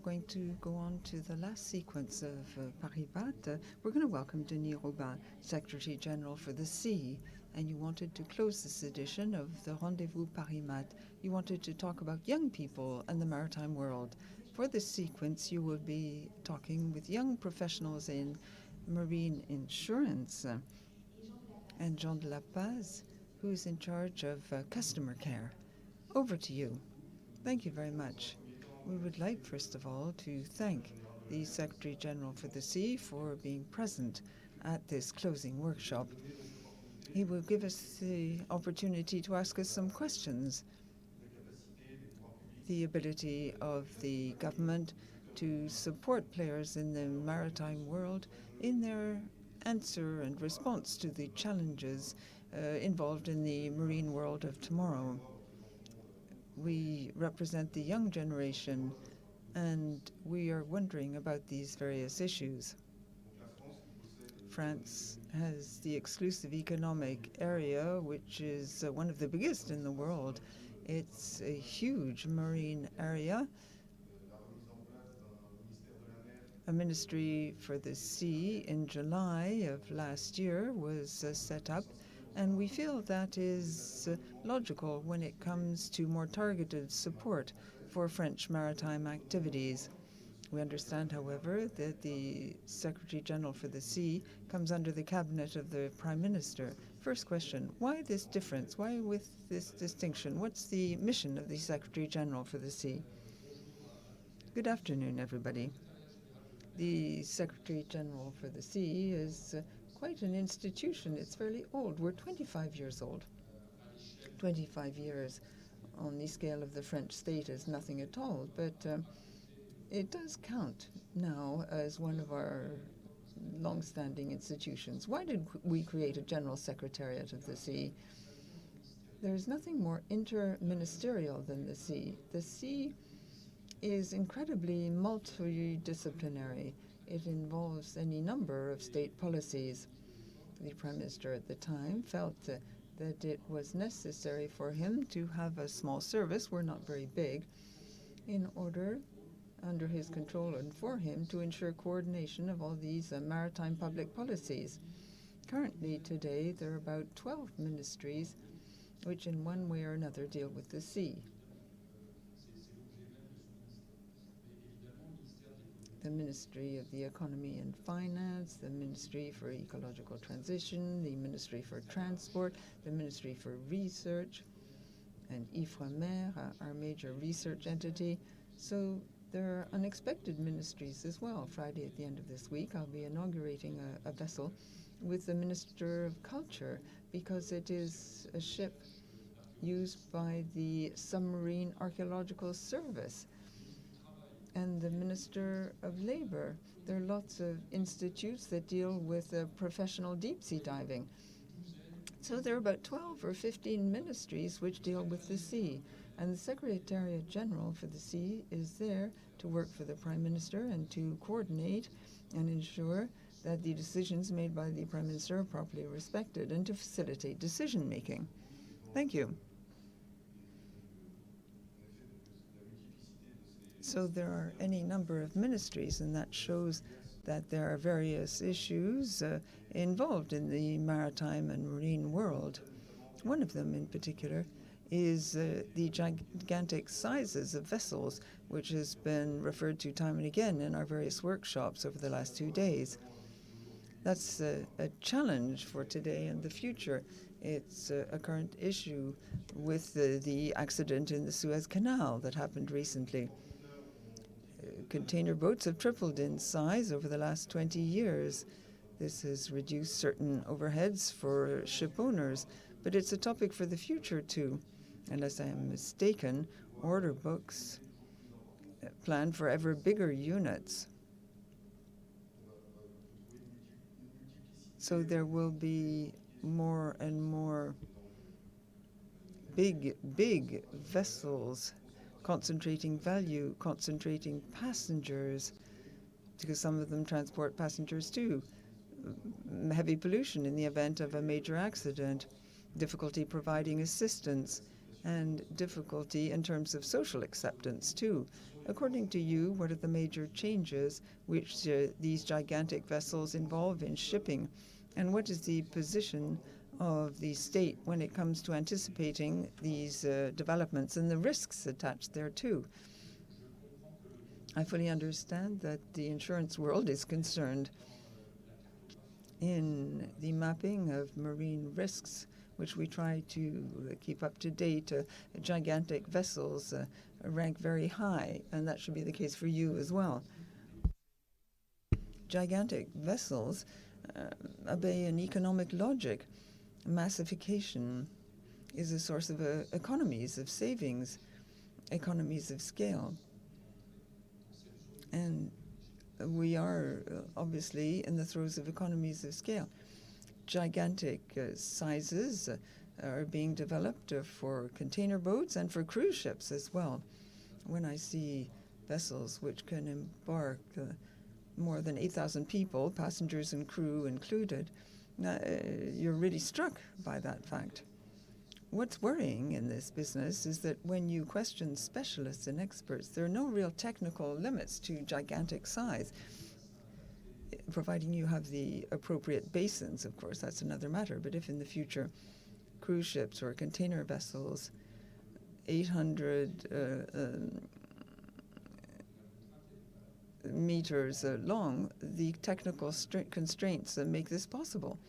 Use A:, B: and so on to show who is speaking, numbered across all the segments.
A: going to go on to the last sequence of Paris-Bat. We're going to welcome Denis Robin, Secretary General for the Sea, and you wanted to close this edition of the Rendez-vous Paris-Mat. You wanted to talk about young people and the maritime world. For this sequence, you will be talking with young professionals in marine insurance and Jean de la Paz, who is in charge of customer care. Over to you. Thank you very much. We would like, first of all, to thank the Secretary General for the Sea for being present at this closing workshop. He will give us the opportunity to ask us some questions. The ability of the government to support players in the maritime world in their answer and response to the challenges involved in the marine world of tomorrow. We represent the young generation, and we are wondering about these various issues. France has the exclusive economic area, which is one of the biggest in the world. It's a huge marine area. A ministry for the sea in July of last year was set up, and we feel that is logical when it comes to more targeted support for French maritime activities. We understand, however, that the Secretary General for the Sea comes under the cabinet of the Prime Minister. First question, why this difference? Why with this distinction? What's the mission of the Secretary General for the Sea? Good afternoon, everybody. The Secretary General for the Sea is quite an institution. It's fairly old. We're 25 years old. 25 years on the scale of the French state is nothing at all, but it does count now as one of our long-standing institutions. Why did we create a General Secretariat of the Sea? There's nothing more inter-ministerial than the sea. The sea is incredibly multidisciplinary. It involves any number of state policies. The Prime Minister at the time felt that it was necessary for him to have a small service, we're not very big, in order, under his control and for him, to ensure coordination of all these maritime public policies. Currently, today, there are about 12 ministries which in one way or another deal with the sea. The Ministry of the Economy and Finance, the Ministry for Ecological Transition, the Ministry for Transport, the Ministry for Research, and IFREMER, our major research entity. So there are unexpected ministries as well. Friday at the end of this week, I'll be inaugurating a vessel with the Minister of Culture, because it is a ship used by the Submarine Archaeological Service and the Minister of Labor. There are lots of institutes that deal with professional deep-sea diving. So there are about 12 or 15 ministries which deal with the sea. And the Secretariat General for the Sea is there to work for the Prime Minister and to coordinate and ensure that the decisions made by the Prime Minister are properly respected and to facilitate decision-making. Thank you. So there are any number of ministries, and that shows that there are various issues involved in the maritime and marine world. One of them in particular is the gigantic sizes of vessels, which has been referred to time and again in our various workshops over the last 2 days. That's a challenge for today and the future. It's a current issue with the accident in the Suez Canal that happened recently. Container boats have tripled in size over the last 20 years. This has reduced certain overheads for ship owners, but it's a topic for the future too. Unless I am mistaken, order books plan for ever bigger units. So there will be more and more big vessels concentrating value, concentrating passengers, because some of them transport passengers too. Heavy pollution in the event of a major accident, difficulty providing assistance, and difficulty in terms of social acceptance, too. According to you, what are the major changes which these gigantic vessels involve in shipping? And what is the position of the state when it comes to anticipating these developments and the risks attached thereto? I fully understand that the insurance world is concerned in the mapping of marine risks, which we try to keep up to date. Gigantic vessels rank very high, and that should be the case for you as well. Gigantic vessels obey an economic logic. Massification is a source of economies of savings, economies of scale. And we are obviously in the throes of economies of scale. Gigantic sizes are being developed for container boats and for cruise ships as well. When I see vessels which can embark more than 8,000 people, passengers and crew included, you're really struck by that fact. What's worrying in this business is that when you question specialists and experts, there are no real technical limits to gigantic size, providing you have the appropriate basins, of course, that's another matter. But if in the future cruise ships or container vessels, 800 meters long, the technical constraints make this possible.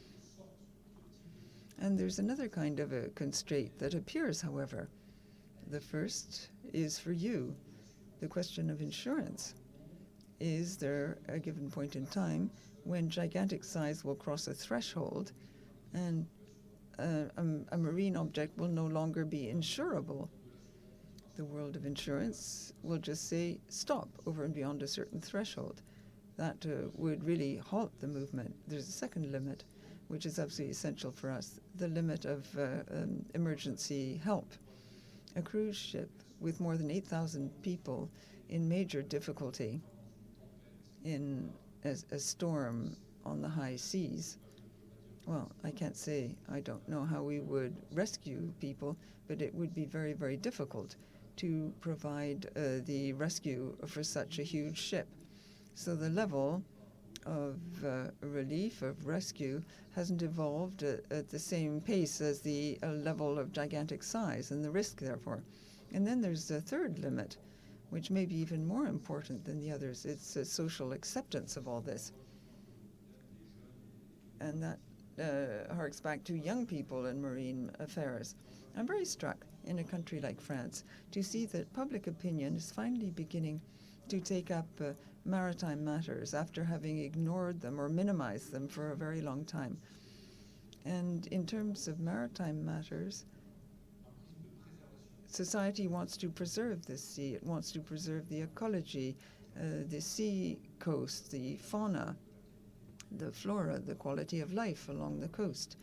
A: And there's another kind of a constraint that appears, however. The first is for you, the question of insurance. Is there a given point in time when gigantic size will cross a threshold and a marine object will no longer be insurable? The world of insurance will just say, stop, over and beyond a certain threshold. That would really halt the movement. There's a second limit, which is absolutely essential for us, the limit of emergency help. A cruise ship with more than 8,000 people in major difficulty in a storm on the high seas. Well, I can't say I don't know how we would rescue people, but it would be very, very difficult to provide the rescue for such a huge ship. So the level of relief, of rescue, hasn't evolved at the same pace as the level of gigantic size and the risk, therefore. And then there's a third limit, which may be even more important than the others. It's social acceptance of all this. And that harks back to young people in marine affairs. I'm very struck in a country like France to see that public opinion is finally beginning to take up maritime matters after having ignored them or minimized them for a very long time. And in terms of maritime matters, society wants to preserve the sea. It wants to preserve the ecology, the sea coast, the fauna, the flora, the quality of life along the coast.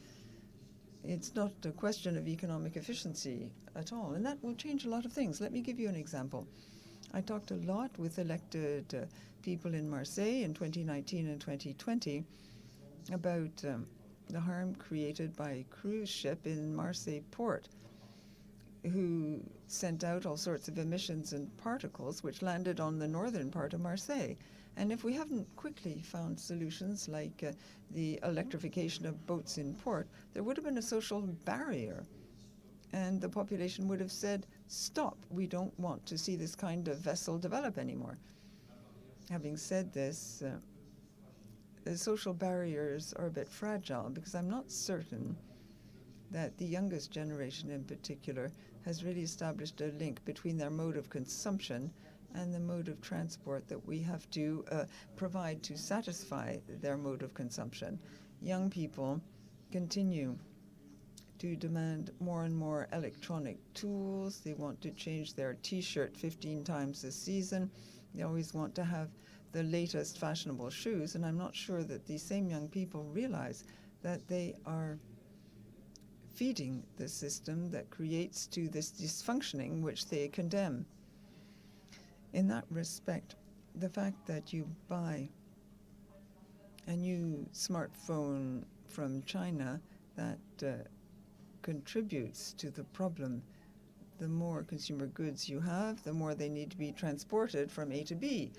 A: It's not a question of economic efficiency at all, and that will change a lot of things. Let me give you an example. I talked a lot with elected people in Marseille in 2019 and 2020 about the harm created by a cruise ship in Marseille port, who sent out all sorts of emissions and particles which landed on the northern part of Marseille. And if we haven't quickly found solutions like the electrification of boats in port, there would have been a social barrier. And the population would have said, stop, we don't want to see this kind of vessel develop anymore. Having said this, the social barriers are a bit fragile because I'm not certain that the youngest generation in particular has really established a link between their mode of consumption and the mode of transport that we have to provide to satisfy their mode of consumption. Young people continue to demand more and more electronic tools. They want to change their T-shirt 15 times a season. They always want to have the latest fashionable shoes, and I'm not sure that these same young people realize that they are feeding the system that creates to this dysfunctioning which they condemn. In that respect, the fact that you buy a new smartphone from China that contributes to the problem The more consumer goods you have, the more they need to be transported from A to B.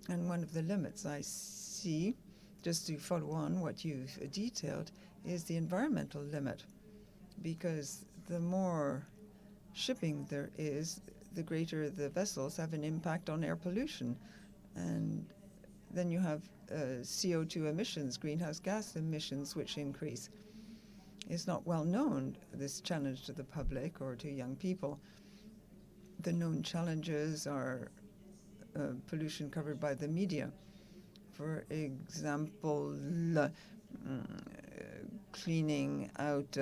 A: And one of the limits I see, just to follow on what you've detailed, is the environmental limit. Because the more shipping there is, the greater the vessels have an impact on air pollution. And then you have CO2 emissions, greenhouse gas emissions, which increase. It's not well known, this challenge to the public or to young people. The known challenges are pollution covered by the media. For example, cleaning out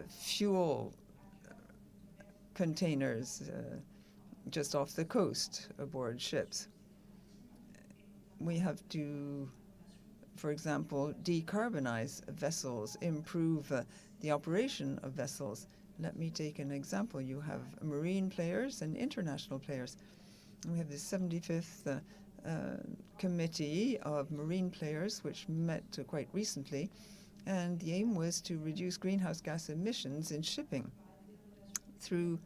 A: fuel containers just off the coast aboard ships. We have to, for example, decarbonize vessels, improve the operation of vessels. Let me take an example. You have marine players and international players. We have the 75th Committee of Marine Players, which met quite recently, and the aim was to reduce greenhouse gas emissions in shipping through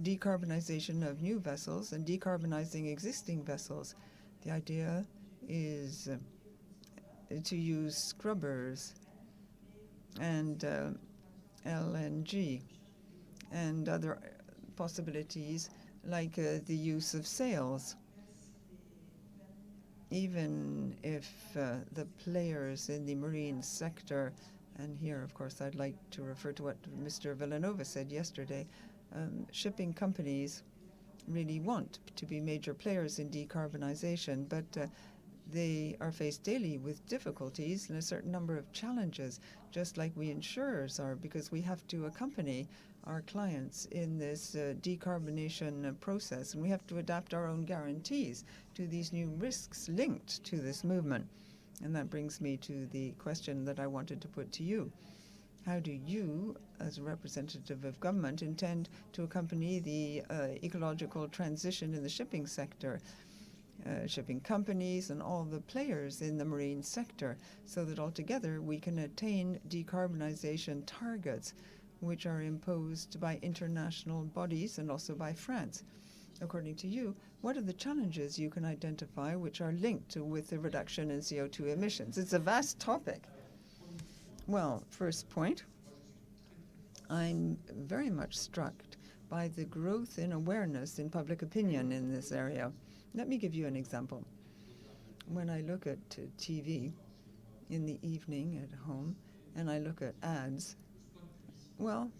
A: decarbonization of new vessels and decarbonizing existing vessels. The idea is to use scrubbers and LNG and other possibilities like the use of sails. Even if the players in the marine sector, and here, of course, I'd like to refer to what Mr. Villanova said yesterday, shipping companies really want to be major players in decarbonization, but they are faced daily with difficulties and a certain number of challenges, just like we insurers are, because we have to accompany our clients in this decarbonation process, and we have to adapt our own guarantees to these new risks linked to this movement. And that brings me to the question that I wanted to put to you. How do you, as a representative of government, intend to accompany the ecological transition in the shipping sector, shipping companies and all the players in the marine sector, so that altogether we can attain decarbonization targets which are imposed by international bodies and also by France? According to you, what are the challenges you can identify which are linked with the reduction in CO2 emissions? It's a vast topic. Well, first point, I'm very much struck by the growth in awareness in public opinion in this area. Let me give you an example. When I look at TV in the evening at home and I look at ads, well,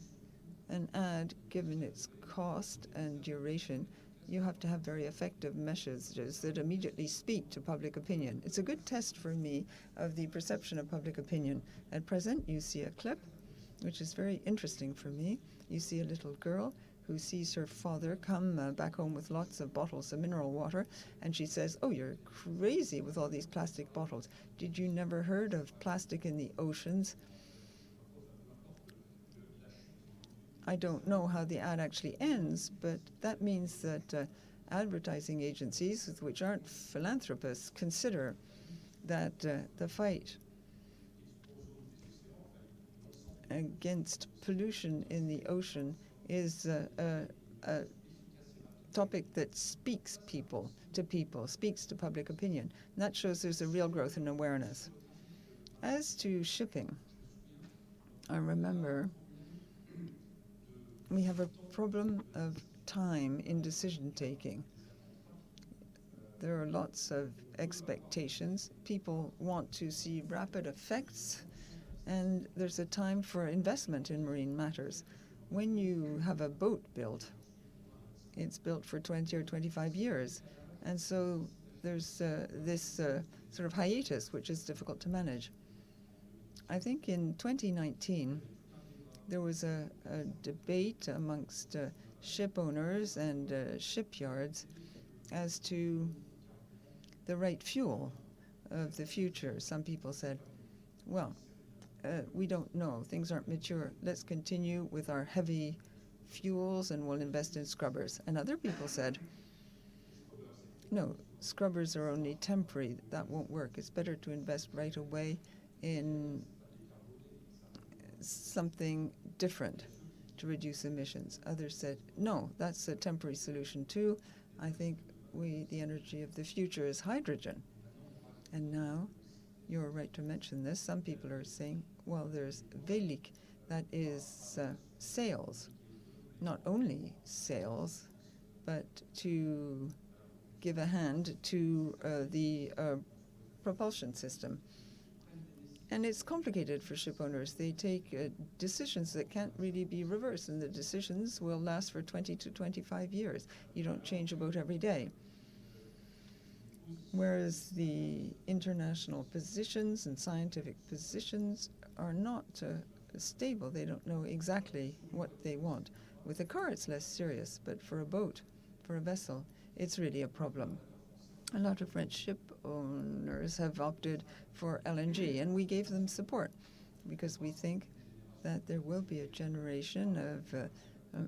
A: an ad, given its cost and duration, you have to have very effective messages that immediately speak to public opinion. It's a good test for me of the perception of public opinion. At present, you see a clip, which is very interesting for me. You see a little girl who sees her father come back home with lots of bottles of mineral water, and she says, "Oh, you're crazy with all these plastic bottles. Did you never heard of plastic in the oceans?" I don't know how the ad actually ends, but that means that advertising agencies, which aren't philanthropists, consider that the fight against pollution in the ocean is a topic that speaks to people, speaks to public opinion. And that shows there's a real growth in awareness. As to shipping, I remember we have a problem of time in decision-taking. There are lots of expectations. People want to see rapid effects, and there's a time for investment in marine matters. When you have a boat built, it's built for 20 or 25 years, and so there's this sort of hiatus, which is difficult to manage. I think in 2019, there was a debate amongst ship owners and shipyards as to the right fuel of the future. Some people said, well, we don't know. Things aren't mature. Let's continue with our heavy fuels and we'll invest in scrubbers. And other people said, no, scrubbers are only temporary. That won't work. It's better to invest right away in something different to reduce emissions. Others said, no, that's a temporary solution too. I think the energy of the future is hydrogen. And now, you're right to mention this, some people are saying, well, there's Velik, that is sails. Not only sails, but to give a hand to the propulsion system. And it's complicated for ship owners. They take decisions that can't really be reversed, and the decisions will last for 20 to 25 years. You don't change a boat every day. Whereas the international positions and scientific positions are not stable. They don't know exactly what they want. With a car, it's less serious, but for a boat, for a vessel, it's really a problem. A lot of French ship owners have opted for LNG, and we gave them support because we think that there will be a generation of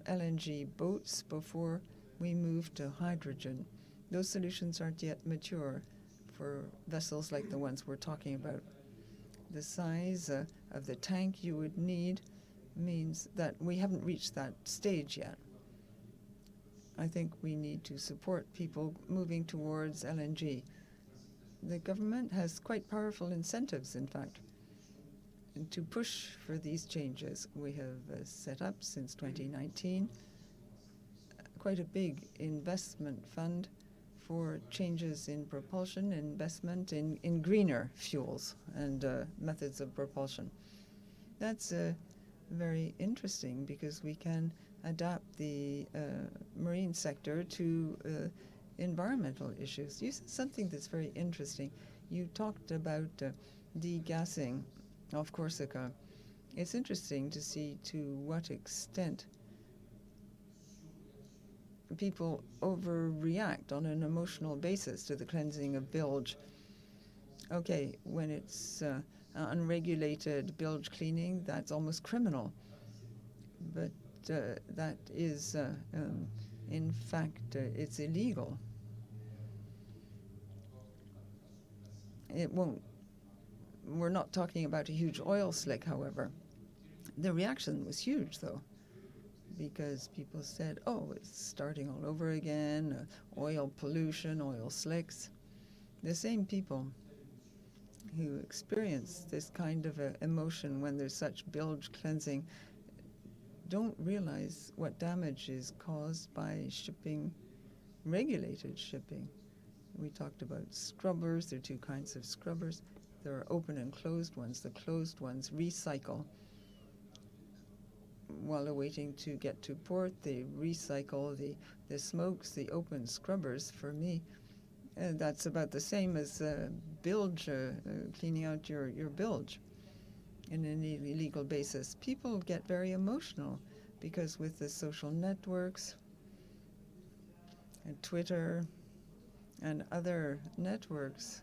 A: LNG boats before we move to hydrogen. Those solutions aren't yet mature for vessels like the ones we're talking about. The size of the tank you would need means that we haven't reached that stage yet. I think we need to support people moving towards LNG. The government has quite powerful incentives, in fact, to push for these changes. We have set up since 2019 quite a big investment fund for changes in propulsion, investment in greener fuels and methods of propulsion. That's very interesting because we can adapt the marine sector to environmental issues. You said something that's very interesting. You talked about degassing of Corsica. It's interesting to see to what extent people overreact on an emotional basis to the cleansing of bilge. Okay, when it's unregulated bilge cleaning, that's almost criminal. But that is, in fact, it's illegal. It won't. We're not talking about a huge oil slick, however. The reaction was huge, though, because people said, oh, it's starting all over again, oil pollution, oil slicks. The same people who experience this kind of emotion when there's such bilge cleansing don't realize what damage is caused by shipping, regulated shipping. We talked about scrubbers. There are two kinds of scrubbers. There are open and closed ones. The closed ones recycle. While awaiting to get to port, they recycle the smokes. The open scrubbers, for me, that's about the same as bilge, cleaning out your bilge in an illegal basis. People get very emotional because with the social networks and Twitter and other networks,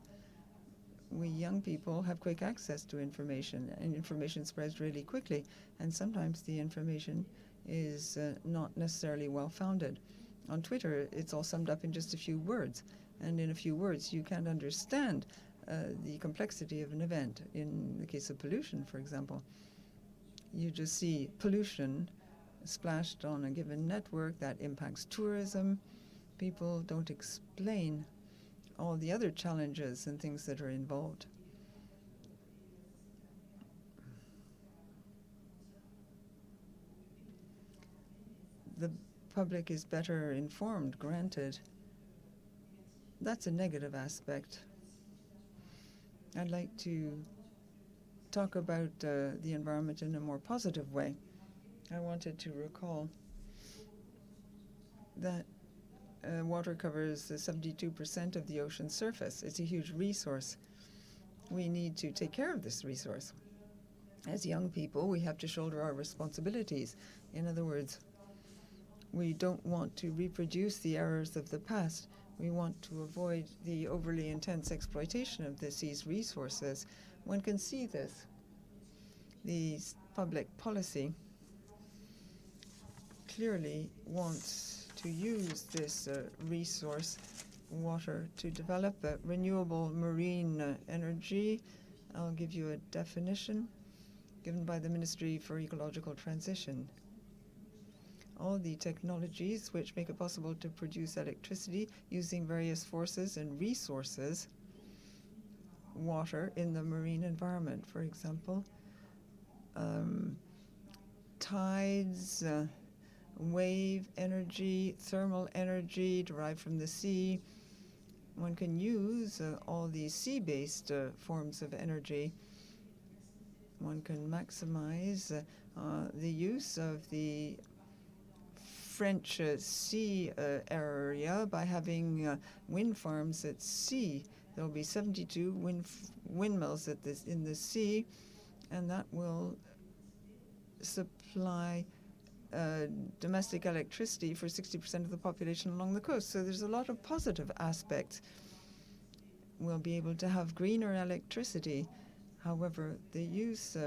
A: we young people have quick access to information, and information spreads really quickly, and sometimes the information is not necessarily well-founded. On Twitter, it's all summed up in just a few words, and in a few words you can't understand the complexity of an event. In the case of pollution, for example, you just see pollution splashed on a given network that impacts tourism. People don't explain all the other challenges and things that are involved. The public is better informed, granted. That's a negative aspect. I'd like to talk about the environment in a more positive way. I wanted to recall that water covers 72% of the ocean's surface. It's a huge resource. We need to take care of this resource. As young people, we have to shoulder our responsibilities. In other words, we don't want to reproduce the errors of the past. We want to avoid the overly intense exploitation of the sea's resources. One can see this. The public policy clearly wants to use this resource, water, to develop renewable marine energy. I'll give you a definition given by the Ministry for Ecological Transition. all the technologies which make it possible to produce electricity using various forces and resources, water in the marine environment, for example, tides, wave energy, thermal energy derived from the sea. One can use all these sea-based forms of energy. One can maximize the use of the French sea area by having wind farms at sea. There will be 72 windmills in the sea, and that will supply domestic electricity for 60% of the population along the coast. So there's a lot of positive aspects. We'll be able to have greener electricity. However, the use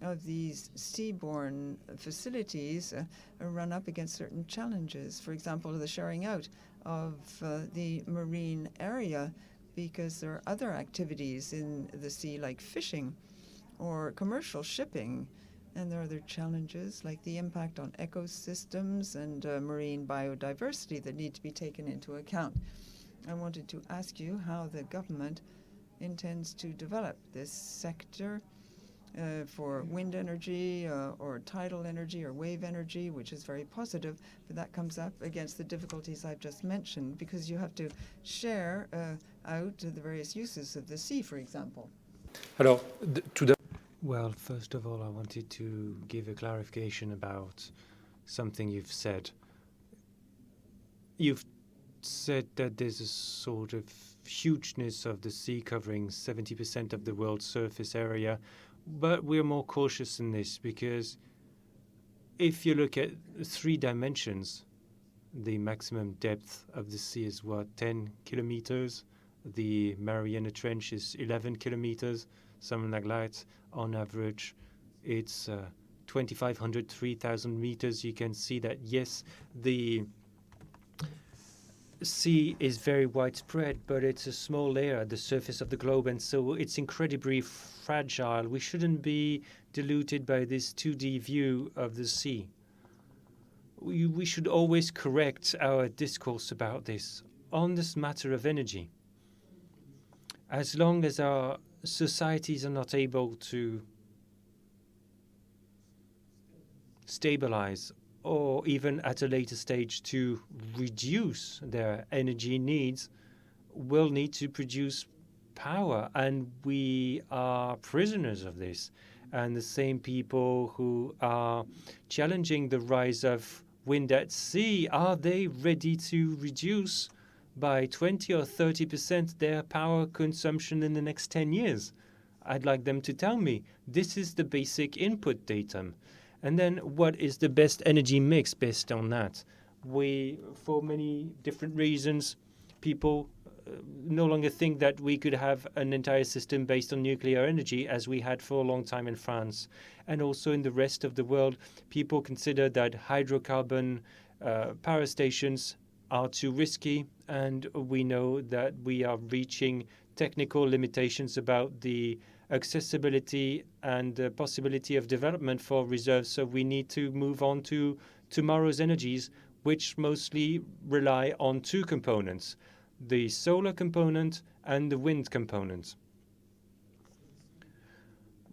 A: of these seaborne facilities run up against certain challenges. For example, the sharing out of the marine area, because there are other activities in the sea like fishing or commercial shipping. And there are other challenges like the impact on ecosystems and marine biodiversity that need to be taken into account. I wanted to ask you how the government intends to develop this sector for wind energy or tidal energy or wave energy, which is very positive, but that comes up against the difficulties I've just mentioned, because you have to share out the various uses of the sea, for example.
B: Well, first of all, I wanted to give a clarification about something you've said. You've said that there's a sort of hugeness of the sea covering 70% of the world's surface area, but we're more cautious in this because if you look at 3 dimensions, the maximum depth of the sea is 10 kilometers. The Mariana Trench is 11 kilometers, something like that. On average, it's 2,500, 3,000 meters. You can see that, yes, the sea is very widespread, but it's a small layer at the surface of the globe, and so it's incredibly fragile. We shouldn't be deluded by this 2D view of the sea. We should always correct our discourse about this. On this matter of energy, as long as our societies are not able to stabilize or even at a later stage to reduce their energy needs, will need to produce power, and we are prisoners of this. And the same people who are challenging the rise of wind at sea, are they ready to reduce by 20 or 30% their power consumption in the next 10 years? I'd like them to tell me. This is the basic input datum. And then what is the best energy mix based on that? For many different reasons, people no longer think that we could have an entire system based on nuclear energy as we had for a long time in France. And also in the rest of the world, people consider that hydrocarbon power stations are too risky, and we know that we are reaching technical limitations about the accessibility and the possibility of development for reserves. So we need to move on to tomorrow's energies, which mostly rely on 2 components, the solar component and the wind component.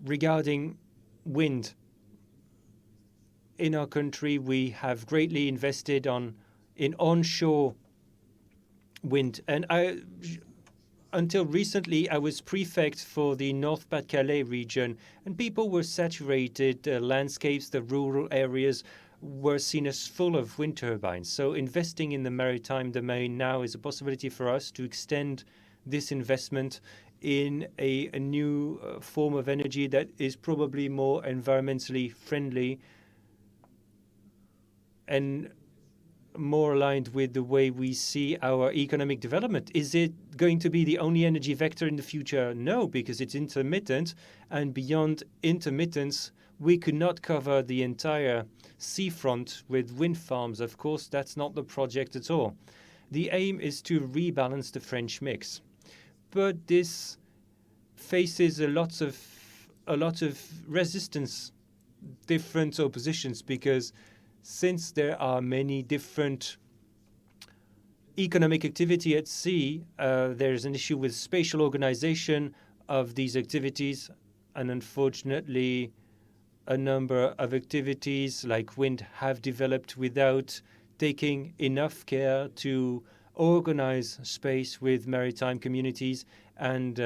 B: Regarding wind, in our country, we have greatly invested in onshore wind. And until recently, I was prefect for the North Pas-de-Calais region, and people were saturated. Landscapes, the rural areas were seen as full of wind turbines. So investing in the maritime domain now is a possibility for us to extend this investment in a new form of energy that is probably more environmentally friendly and more aligned with the way we see our economic development. Is it going to be the only energy vector in the future? No, because it's intermittent, and beyond intermittence, we could not cover the entire seafront with wind farms. Of course, that's not the project at all. The aim is to rebalance the French mix. But this faces a lot of resistance, different oppositions, because since there are many different economic activity at sea, there's an issue with spatial organization of these activities, and unfortunately, a number of activities like wind have developed without taking enough care to organize space with maritime communities and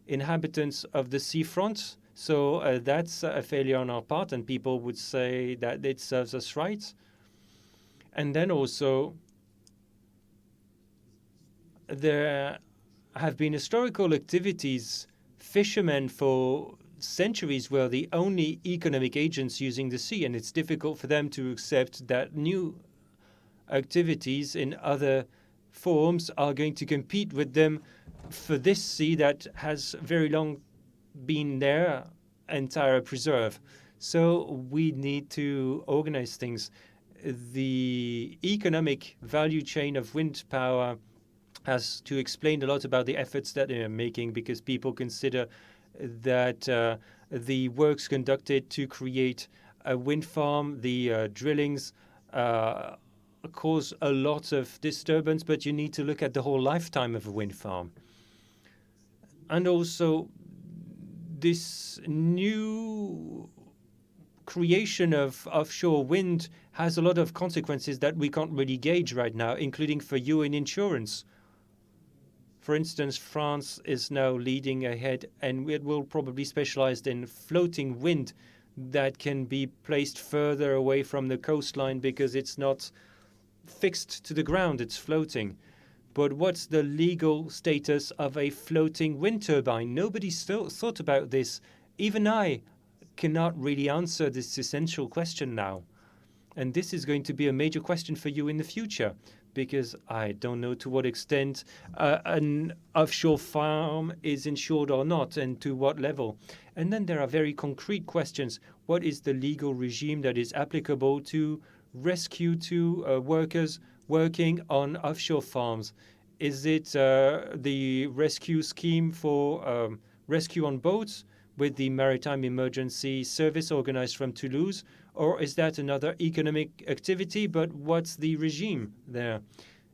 B: inhabitants of the seafront. So that's a failure on our part, and people would say that it serves us right. And then also, there have been historical activities. Fishermen for centuries were the only economic agents using the sea, and it's difficult for them to accept that new activities in other forms are going to compete with them for this sea that has very long been their entire preserve. So we need to organize things. The economic value chain of wind power has to explain a lot about the efforts that they are making, because people consider that the works conducted to create a wind farm, the drillings, cause a lot of disturbance, but you need to look at the whole lifetime of a wind farm. And also, this new creation of offshore wind has a lot of consequences that we can't really gauge right now, including for you in insurance. For instance, France is now leading ahead, and it will probably specialize in floating wind that can be placed further away from the coastline because it's not fixed to the ground, it's floating. But what's the legal status of a floating wind turbine? Nobody still thought about this. Even I cannot really answer this essential question now. And this is going to be a major question for you in the future, because I don't know to what extent an offshore farm is insured or not, and to what level. And then there are very concrete questions. What is the legal regime that is applicable to rescue to workers working on offshore farms? Is it the rescue scheme for rescue on boats with the Maritime Emergency Service organized from Toulouse? Or is that another economic activity? But what's the regime there?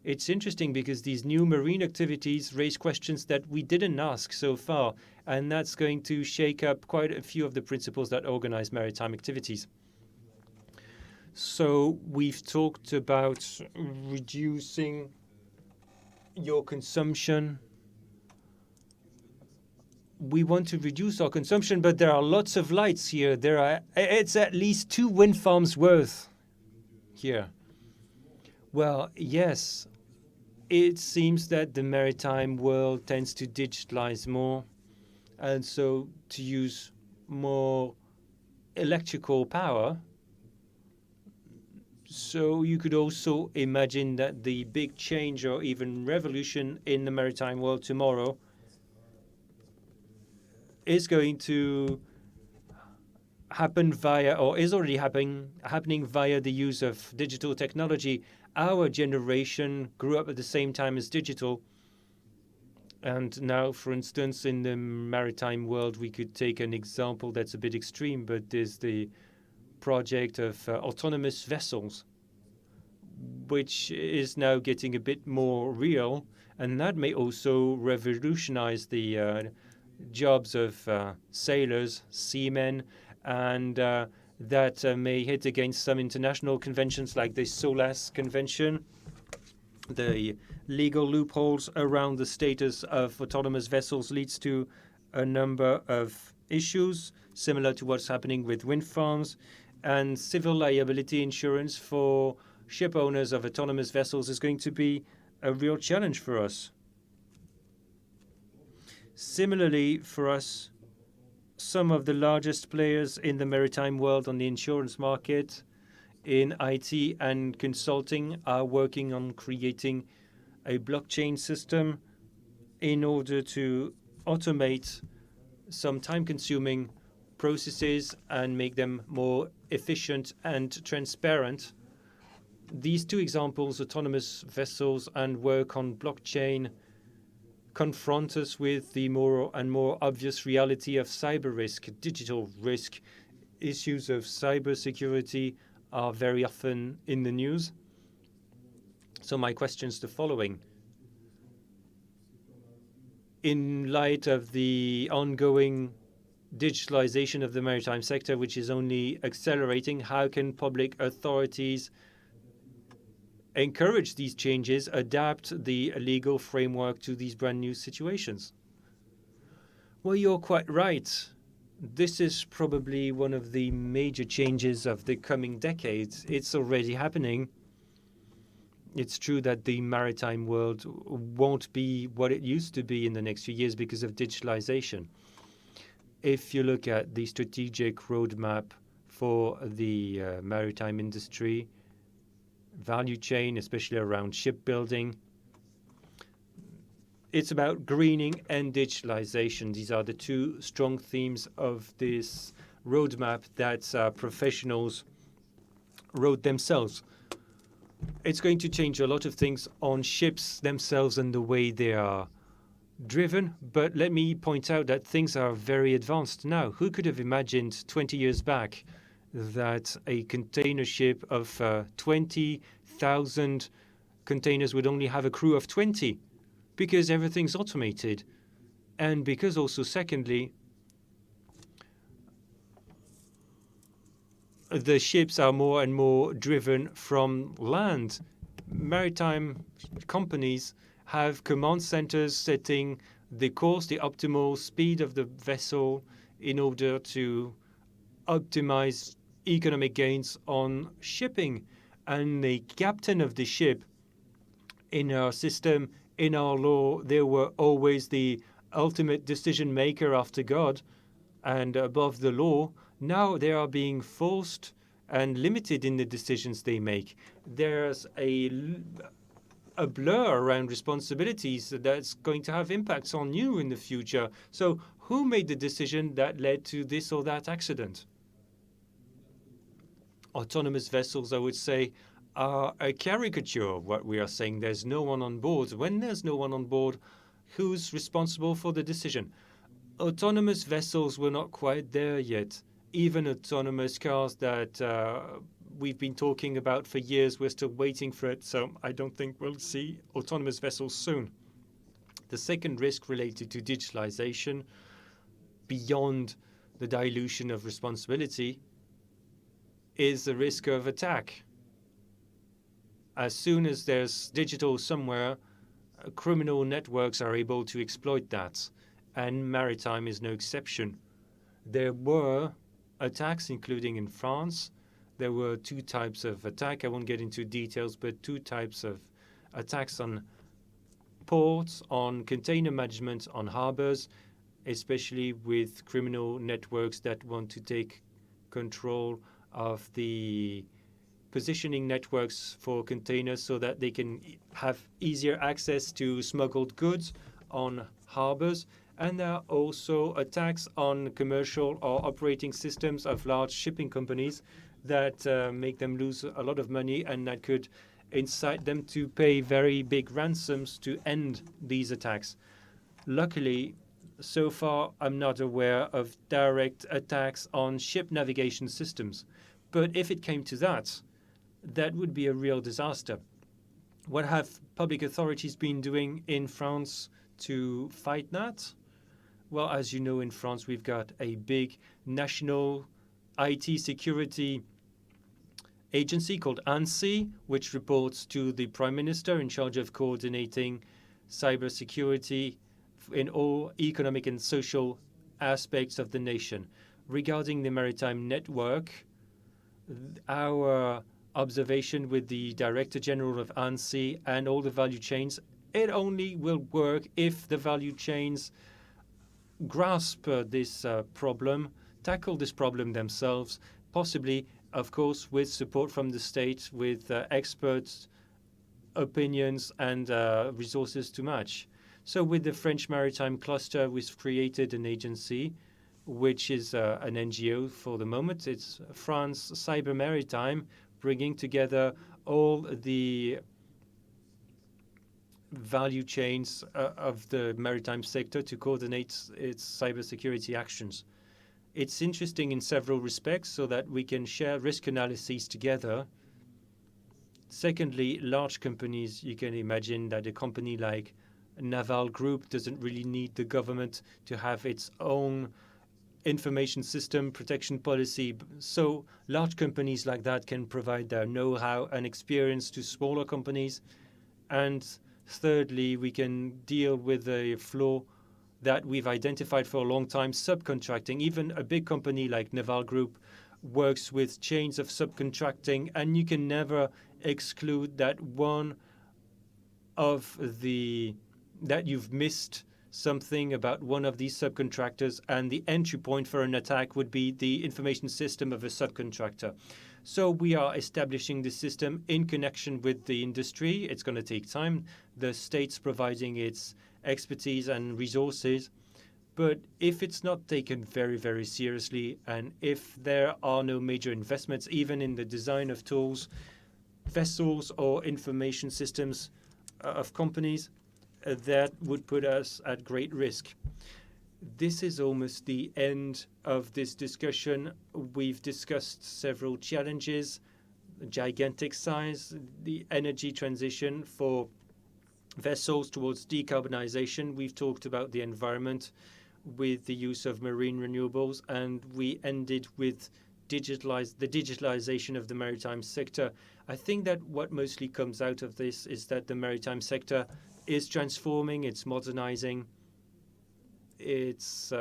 B: It's interesting because these new marine activities raise questions that we didn't ask so far, and that's going to shake up quite a few of the principles that organize maritime activities. So we've talked about reducing your consumption. We want to reduce our consumption, but there are lots of lights here. It's at least 2 wind farms worth here. Well, yes, it seems that the maritime world tends to digitalize more, and so to use more electrical power. So you could also imagine that the big change or even revolution in the maritime world tomorrow is going to happen via, or is already happening via the use of digital technology. Our generation grew up at the same time as digital. And now, for instance, in the maritime world, we could take an example that's a bit extreme, but there's the project of autonomous vessels, which is now getting a bit more real. And that may also revolutionize the jobs of sailors, seamen, and that may hit against some international conventions like the SOLAS Convention. The legal loopholes around the status of autonomous vessels leads to a number of issues similar to what's happening with wind farms, and civil liability insurance for ship owners of autonomous vessels is going to be a real challenge for us. Similarly, for us, some of the largest players in the maritime world on the insurance market, in IT and consulting, are working on creating a blockchain system in order to automate some time-consuming processes and make them more efficient and transparent. These 2 examples, autonomous vessels and work on blockchain, confront us with the more and more obvious reality of cyber risk, digital risk. Issues of cybersecurity are very often in the news. So my question is the following. In light of the ongoing digitalization of the maritime sector, which is only accelerating, how can public authorities encourage these changes, adapt the legal framework to these brand new situations? Well, you're quite right. This is probably one of the major changes of the coming decades. It's already happening. It's true that the maritime world won't be what it used to be in the next few years because of digitalization. If you look at the strategic roadmap for the maritime industry, value chain, especially around shipbuilding, it's about greening and digitalization. These are the two strong themes of this roadmap that professionals wrote themselves. It's going to change a lot of things on ships themselves and the way they are driven, but let me point out that things are very advanced now. Who could have imagined 20 years back that a container ship of 20,000 containers would only have a crew of 20? Because everything's automated. And because also, secondly, the ships are more and more driven from land. Maritime companies have command centers setting the course, the optimal speed of the vessel in order to optimize economic gains on shipping. And the captain of the ship, in our system, in our law, they were always the ultimate decision maker after God and above the law. Now they are being forced and limited in the decisions they make. There's a blur around responsibilities that's going to have impacts on you in the future. So who made the decision that led to this or that accident? Autonomous vessels, I would say, are a caricature of what we are saying. There's no one on board. When there's no one on board, who's responsible for the decision? Autonomous vessels were not quite there yet. Even autonomous cars that we've been talking about for years, we're still waiting for it. So I don't think we'll see autonomous vessels soon. The second risk related to digitalization, beyond the dilution of responsibility, is the risk of attack. As soon as there's digital somewhere, criminal networks are able to exploit that, and maritime is no exception. There were attacks, including in France. There were two types of attack. I won't get into details, but two types of attacks on ports, on container management, on harbors, especially with criminal networks that want to take control of the positioning networks for containers so that they can have easier access to smuggled goods on harbors. And there are also attacks on commercial or operating systems of large shipping companies that make them lose a lot of money and that could incite them to pay very big ransoms to end these attacks. Luckily, so far, I'm not aware of direct attacks on ship navigation systems. But if it came to that, that would be a real disaster. What have public authorities been doing in France to fight that? Well, as you know, in France, we've got a big national IT security agency called ANSSI, which reports to the Prime Minister in charge of coordinating cybersecurity in all economic and social aspects of the nation. Regarding the maritime network, our observation with the Director General of ANSSI and all the value chains, it only will work if the value chains grasp this problem, tackle this problem themselves, possibly, of course, with support from the state, with experts' opinions and resources to match. So with the French Maritime Cluster, we've created an agency, which is an NGO for the moment. It's France Cyber Maritime, bringing together all the value chains of the maritime sector to coordinate its cybersecurity actions. It's interesting in several respects so that we can share risk analyses together. Secondly, large companies, you can imagine that a company like Naval Group doesn't really need the government to have its own information system protection policy. So large companies like that can provide their know-how and experience to smaller companies. And thirdly, we can deal with a flaw that we've identified for a long time, subcontracting. Even a big company like Naval Group works with chains of subcontracting, and you can never exclude that that you've missed something about one of these subcontractors, and the entry point for an attack would be the information system of a subcontractor. So we are establishing the system in connection with the industry. It's going to take time. The state's providing its expertise and resources. But if it's not taken very, very seriously, and if there are no major investments, even in the design of tools, vessels, or information systems of companies, that would put us at great risk. This is almost the end of this discussion. We've discussed several challenges, gigantic size, the energy transition for vessels towards decarbonization. We've talked about the environment with the use of marine renewables, and we ended with the digitalization of the maritime sector. I think that what mostly comes out of this is that the maritime sector is transforming, it's modernizing, it's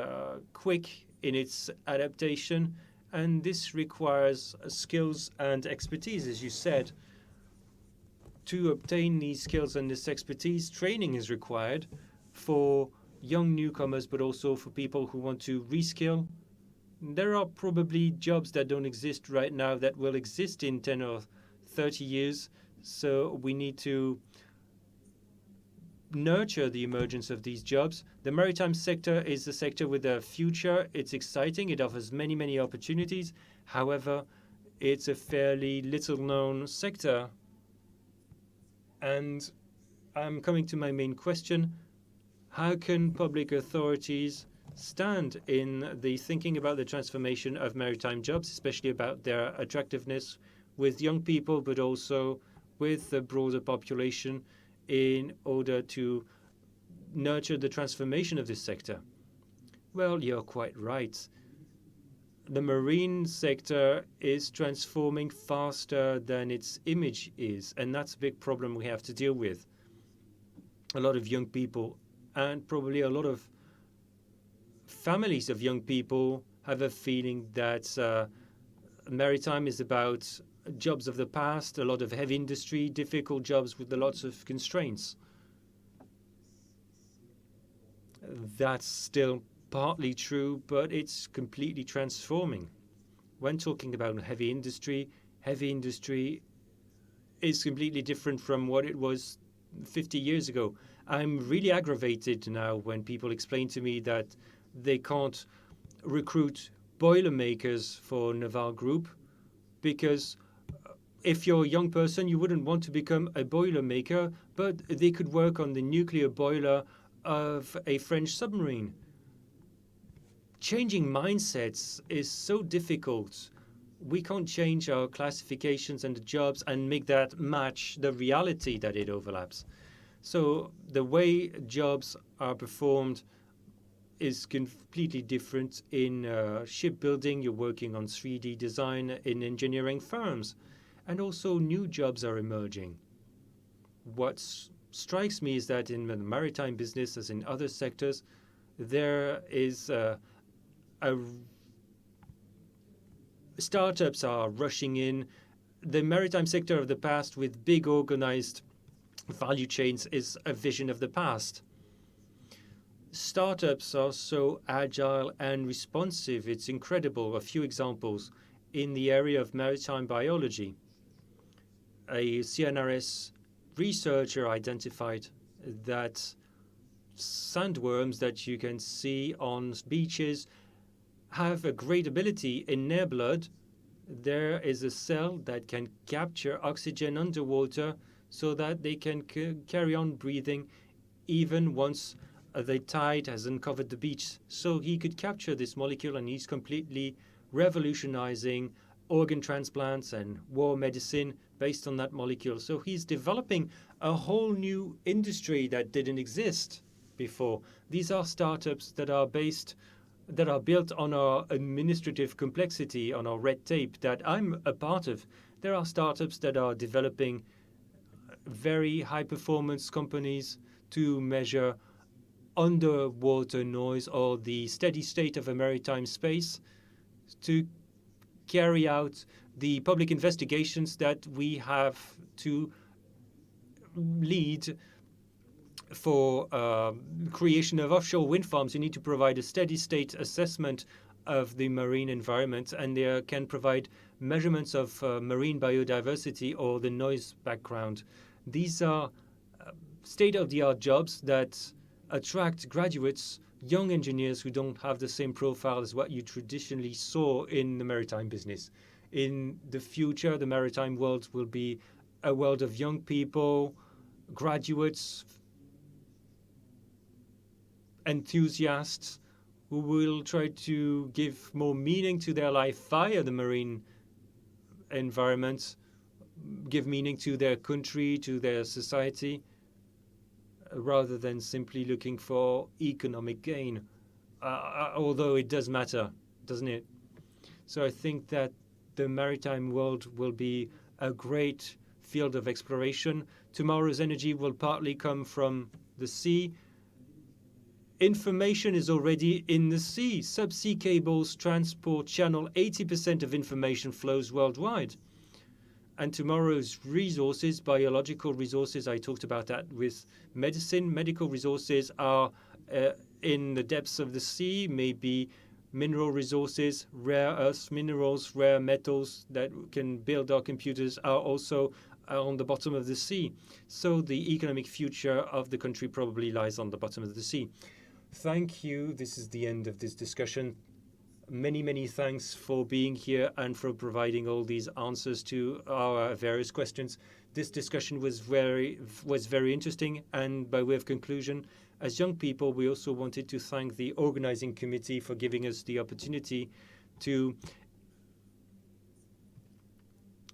B: quick in its adaptation, and this requires skills and expertise, as you said. To obtain these skills and this expertise, training is required for young newcomers, but also for people who want to reskill. There are probably jobs that don't exist right now that will exist in 10 or 30 years, so we need to nurture the emergence of these jobs. The maritime sector is a sector with a future. It's exciting. It offers many, many opportunities. However, it's a fairly little-known sector. And I'm coming to my main question. How can public authorities stand in the thinking about the transformation of maritime jobs, especially about their attractiveness with young people, but also with the broader population, in order to nurture the transformation of this sector? Well, you're quite right. The marine sector is transforming faster than its image is, and that's a big problem we have to deal with. A lot of young people, and probably a lot of families of young people, have a feeling that maritime is about jobs of the past, a lot of heavy industry, difficult jobs with lots of constraints. That's still partly true, but it's completely transforming. When talking about heavy industry is completely different from what it was 50 years ago. I'm really aggravated now when people explain to me that they can't recruit boilermakers for Naval Group, because if you're a young person, you wouldn't want to become a boilermaker, but they could work on the nuclear boiler of a French submarine. Changing mindsets is so difficult. We can't change our classifications and the jobs and make that match the reality that it overlaps. So the way jobs are performed is completely different. In shipbuilding, you're working on 3D design in engineering firms, and also new jobs are emerging. What strikes me is that in the maritime business, as in other sectors, there is startups are rushing in. The maritime sector of the past, with big organized value chains, is a vision of the past. Startups are so agile and responsive. It's incredible. A few examples. In the area of maritime biology, a CNRS researcher identified that sandworms that you can see on beaches have a great ability. In their blood, there is a cell that can capture oxygen underwater so that they can carry on breathing even once the tide has uncovered the beach. So he could capture this molecule, and he's completely revolutionizing organ transplants and war medicine based on that molecule. So he's developing a whole new industry that didn't exist before. These are startups that are built on our administrative complexity, on our red tape that I'm a part of. There are startups that are developing very high performance companies to measure underwater noise or the steady state of a maritime space, to carry out the public investigations that we have to lead for creation of offshore wind farms. You need to provide a steady state assessment of the marine environment, and they can provide measurements of marine biodiversity or the noise background. These are state-of-the-art jobs that attract graduates, young engineers who don't have the same profile as what you traditionally saw in the maritime business. In the future, the maritime world will be a world of young people, graduates, enthusiasts who will try to give more meaning to their life via the marine environment, give meaning to their country, to their society, rather than simply looking for economic gain, although it does matter, doesn't it? So I think that the maritime world will be a great field of exploration. Tomorrow's energy will partly come from the sea. Information is already in the sea. Subsea cables transport channel 80% of information flows worldwide. And tomorrow's resources, biological resources, I talked about that with medicine. Medical resources are in the depths of the sea, maybe mineral resources, rare earths, minerals, rare metals that can build our computers are also on the bottom of the sea. So the economic future of the country probably lies on the bottom of the sea. Thank you. This is the end of this discussion. Many, many thanks for being here and for providing all these answers to our various questions. This discussion was very interesting, and by way of conclusion, as young people, we also wanted to thank the organizing committee for giving us the opportunity to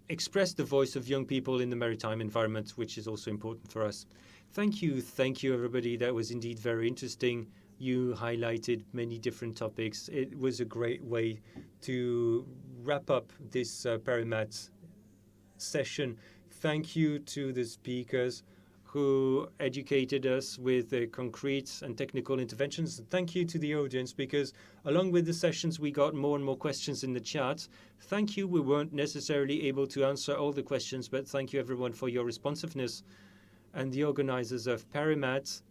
B: express the voice of young people in the maritime environment, which is also important for us. Thank you, everybody. That was indeed very interesting. You highlighted many different topics. It was a great way to wrap up this PERIMAT session. Thank you to the speakers who educated us with concrete and technical interventions. Thank you to the audience, because along with the sessions, we got more and more questions in the chat. Thank you. We weren't necessarily able to answer all the questions, but thank you everyone for your responsiveness. And the organizers of PERIMAT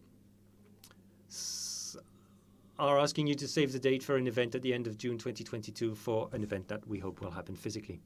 B: are asking you to save the date for an event at the end of June 2022 for an event that we hope will happen physically.